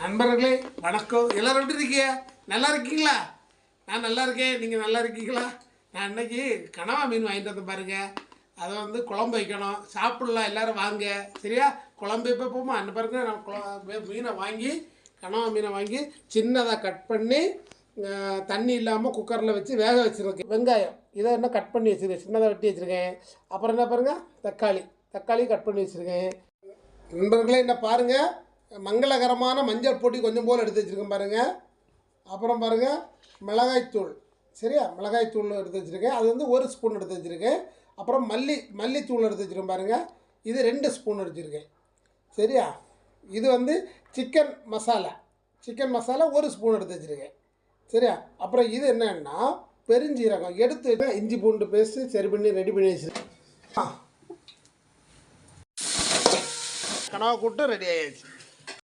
நண்பர்களே வணக்கம். எல்லோரும் எப்படி இருக்கீங்க? நல்லா இருக்கீங்களா? நான் நல்லா இருக்கேன். நீங்கள் நல்லா இருக்கீங்களா? நான் இன்றைக்கி கனவா மீன் வாங்கிட்டு வந்து பாருங்கள். அதை வந்து குழம்பு வைக்கணும். சாப்பிட்லாம், எல்லோரும் வாங்க. சரியா? குழம்பு எப்போ போமா அந்த பாருங்க. நான் மீனை வாங்கி கனவா மீனை வாங்கி சின்னதாக கட் பண்ணி தண்ணி இல்லாமல் குக்கரில் வச்சு வேக வச்சுருக்கேன். வெங்காயம் இதை என்ன கட் பண்ணி வச்சுருக்கேன், சின்னதாக வெட்டி வச்சுருக்கேன். அப்புறம் என்ன பாருங்கள், தக்காளி கட் பண்ணி வச்சுருக்கேன். நண்பர்களே என்ன பாருங்கள், மங்களகரமான மஞ்சள் பொடி கொஞ்சம் போல் எடுத்து வச்சுருக்கேன் பாருங்கள். அப்புறம் பாருங்கள் மிளகாய்த்தூள், சரியா? மிளகாய்த்தூள் எடுத்து வச்சுருக்கேன். அது வந்து 1 ஸ்பூன் எடுத்து வச்சுருக்கேன். அப்புறம் மல்லித்தூள் எடுத்து வச்சுருக்கேன் பாருங்கள். இது 2 ஸ்பூன் எடுத்துருக்கேன், சரியா? இது வந்து சிக்கன் மசாலா 1 ஸ்பூன் எடுத்து வச்சுருக்கேன், சரியா? அப்புறம் இது என்னன்னா பெருஞ்சீரகம் எடுத்து இஞ்சி பூண்டு பேஸ்ட்டு சரி பண்ணி ரெடி பண்ணி வச்சுருக்கேன். கனவா கூட்டு ரெடி ஆகிடுச்சு.